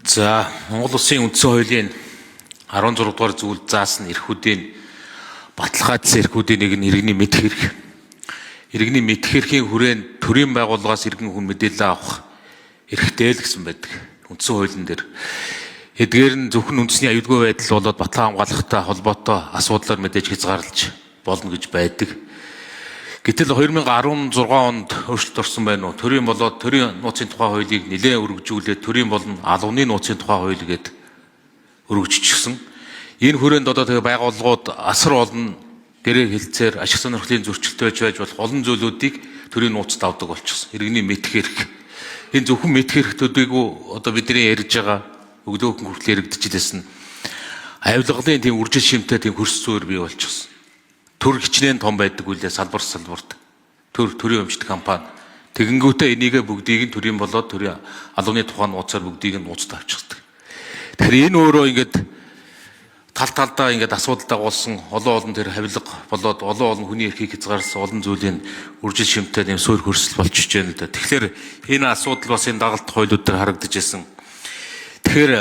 За, Монгол Улсын үндсэн хуулийн 16 дугаар зүйлд заасан эрхүүдийн баталгаажсан эрхүүдийн нэг нь иргэний мэдэх эрх. Иргэний мэдэх эрхийн хүрээнд төрийн байгууллагаас иргэн хүн мэдээлэл авах эрхтэй л гэсэн байдаг. Үндсэн хуулийн дээр. Эдгээр нь зөвхөн үндэсний аюулгүй байдал болоод батлан хамгаалахтай холбоотой асуудлаар мэдээж хязгаарлаж болно гэж байдаг. Гэтэл 2016 онд өөрчлөлт орсон байна уу? Төрийн болоод төрийн нууцын тухай хуулийг нэлээд өргөжүүлээд төрийн болон албаны нууцын тухай хууль гээд өргөжчихсөн. Энэ хүрээнд одоо тэгээ байгууллагууд асар олон гэрээ хэлцээр ашиг сонирхлын зөрчилтэй байж болох олон зүйлүүдийг төрийн нууцд авдаг болчихсон. Иргэний мэдэх эрх. Энэ зөвхөн мэдэх эрх төдийгүй одоо бидний ярьж байгаа өгдөөгөн хүртэл яригдчихлээс нь авилгалын тийм үржил шимтэй тийм хөрс зүйр бий болчихсон. Төр хичнээн том байдаг үлээ салбарт төрийн өмчт компани тэгэнгүүтээ энийгээ бүгдийг нь төрийн болоод төрийн албаны тухайн нууцаар бүгдийг нь нууцд авчихдаг. Тэгэхээр энэ өөрөө ингээд талдаа ингээд асуудал дагуулсан олон тэр хавилга болоод олон хүний эрхийг хязгаарласан олон зүйлийн үржил шимтэй нэм суур хөрсөл болчихж байна л да. Тэгэхээр энэ асуудал бас энэ дагалт хуулиуд дээр харагдаж байсан. Тэгэхээр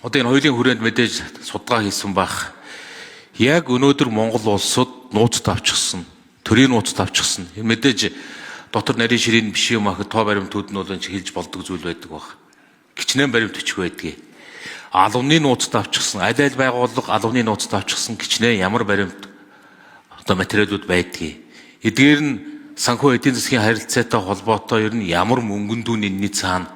одоо энэ хуулийн хүрээнд мэдээж судалгаа хийсэн байх. Яг өнөөдөр Монгол улсад нууцд авчихсан, төрийн нууцд авчихсан. Мэдээж дотор нарийн ширийн биш юм ахад тоо баримтууд нь бол хэлж болдог зүйл байдаг баг. Кичнээн баримт өчг байдгийг. Албаны нууцд авчихсан, аль байгууллага албаны нууцд авчихсан кичнээн ямар баримт одоо материалууд байдгийг. Эдгээр нь санхүү эдийн засгийн харилцаатай холбоотой ер нь ямар мөнгөн дүүн энэний цаана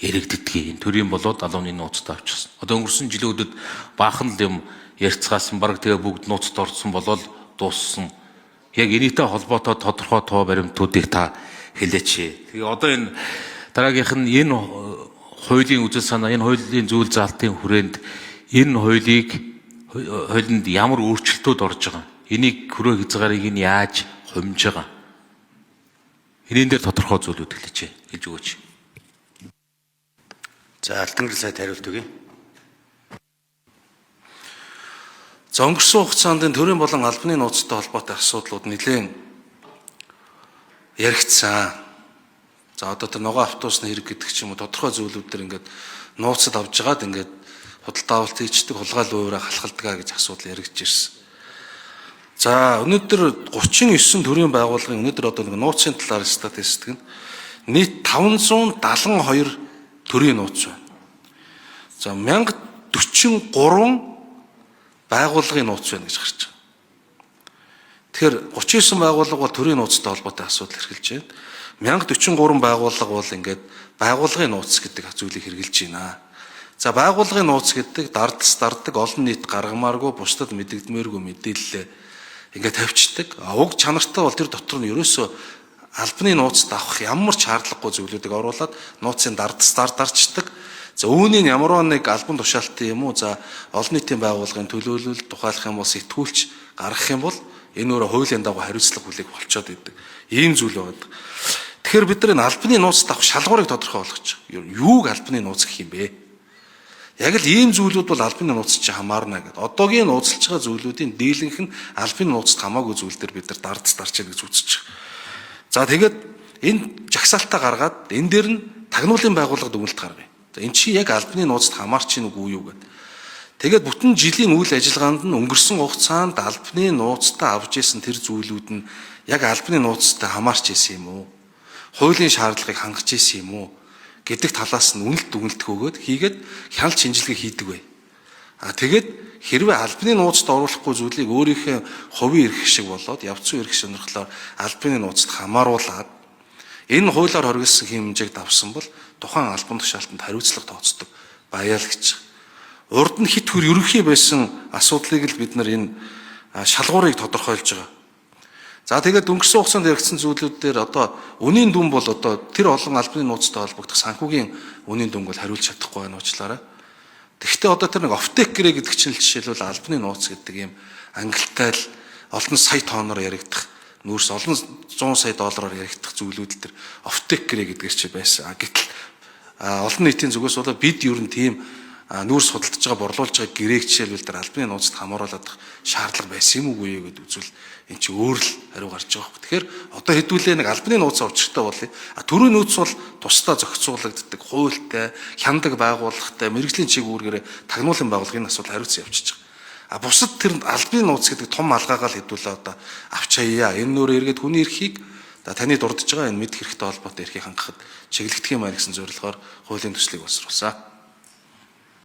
яригддгийг. Энэ төрийн болоод албаны нууцд авчихсан. Одоо өнгөрсөн жилүүдэд баахан л юм ярьцгаасан баг тэгээ бүгд нууцд орсон болол дууссан. Яг энэтэй холбоотой тодорхой тоо баримтуудыг та хэлээч. Тэгээ одоо энэ дараагийнх нь энэ хуулийн үзэл санаа, энэ хуулийн зүйл заалтын хүрээнд энэ хуулинд ямар өөрчлөлтүүд орж байгаа. Энийг хөрөө хязгаарыг нь яаж хумж байгаа. Энийн дээр тодорхой зүйлүүд хэлж өгөөч. За, Алтангэр сайд хариулт өгье. За, өнгөрсөн хугацаанд төрийн болон албаны нууцтай холбоотой асуудлууд нэлээд яригдсан. За, одоо тэр ногоо автобусны хэрэг гэдэг ч юм уу тодорхой зүйлүүд төр ингээд нууцад авж байгаад ингээд худалдаа авалт хийчдэг, хулгай луураа халахалдгаа гэж асуудал яригдж ирсэн. За, өнөөдөр 39 төрийн байгууллагын өнөөдөр одоо нэг нууцын талаар статистик нь нийт 572 төрийн нууц байна. За, 1043 байгууллагын нууц байна гэж гарч байгаа. Тэгэхээр 39 байгууллага бол төрийн нууцтай холбоотой асуудал хэрглэж байна. 1043 байгууллага бол ингээд байгууллагын нууц гэдэг зүйлийг хэрглэж байна. За, байгууллагын нууц гэдэг дарддаг олон нийт гаргамааргүй бусдад мэдэгдмээргүй мэдээлэл ингээд тавьчихдаг. Уг чанартай бол тэр дотор нь ерөөсөө албаны нууцд авах ямар ч шаардлагагүй зүйлүүдийг оруулаад нууцын дарчдаг. За, үүнийг ямар нэг албан тушаалтын юм уу, за олон нийтийн байгууллагын төлөөлөл тухайлах юм бол сэтгүүлч гаргах юм бол энэ өөрөө хуулийн дагуу хариуцлага хүлээх болцоод идэг. Ийм зүйл байна. Тэгэхээр бид нар энэ албаны нууцд авах шалгуурыг тодорхой болгож байгаа. Юуг албаны нууц гэх юм бэ? Яг л ийм зүйлүүд бол албаны нууцд чи хамаарна гэдэг. Одоогийн нууцлж байгаа зүйлүүдийн дийлэнх нь албаны нууцд хамаагүй зүйл дээр бид нар дарч гэж үзэж байгаа. За, тэгээд энэ жагсаалтаа гаргаад энэ дээр нь тагнуулын байгууллага дүгнэлт гаргая. Энэ чи яг албаны нууцд хамаарч ийн үгүй юу гэдэг. Тэгээд бүтэн жилийн үйл ажиллагаанд нь өнгөрсөн хугацаанд албаны нууцтай авж исэн тэр зүйлүүд нь яг албаны нууцтай хамаарч исэн юм уу? Хуулийн шаардлагыг хангаж исэн юм уу? Гэдэг талаас нь үнэлт дүгнэлт өгөөд хийгээд хяналт шинжилгээ хийдэг бай. Тэгээд хэрвээ албаны нууцд оруулахгүй зүйлийг өөрийнхөө хувийн эрх шиг болоод явц зүйн эрх сонирхлоор албаны нууцд хамааруулаад энэ хуулиар хоригдсон хэмжээгт авсан бол тухайн албан тушаалтанд хариуцлага тооцдог баяа л гэж. Урд нь хит хөр ерөнхий байсан асуудлыг л бид нар энэ шалгуурыг тодорхойлж байгаа. За, тэгээд өнгөрсөн хугацаанд яригдсан зүйлүүд дээр одоо үнийн дүн бол одоо тэр олон албаны нууцтай холбогдох санхүүгийн үнийн дүнг бол хариулж чадахгүй байна уучлаарай. Тэгэхдээ одоо тэр нэг офтек гэрээ гэдэг чинь жишээлбэл албаны нууц гэдэг юм ангилалтай л олон сая тонноор яригдах нүүрс олон 100 сая доллараар яригдах зүйлүүд л тэр офтек гэрээ гэдгээр чи байсан. Гэтэл олон нийтийн зүгээс бол бид ер нь тийм нүүрс худалдаж байгаа борлуулж байгаа гэрээг жишээлбэл тэр албаны нууцад хамааруулах шаардлага байсан юм уугүй юу гэдээ үзвэл эн чинь өөр л хариу гарч байгаа хөөх. Тэгэхээр одоо хэдүүлээ нэг албаны нууцаа авчихтай болъё. Төрийн нууц бол тусдаа зохицуулагддаг, хуультай, хяндаг байгууллагатай, мэрэгжлийн чиглэлээр тагнуулын байгууллагын асуудал хариуцсан явчихж байгаа. Бусад тэр албаны нууц гэдэг том алгаагаа л хэдүүлээ одоо авч хаяа. Энэ нөр эргээд хүний эрхийг таны дурдж байгаа энэ мэд хэрэгтэй холбоотой эрхийг хангахад чиглэгдэх юм аа гэсэн зорилгоор хуулийн төслийг боловсруулсан.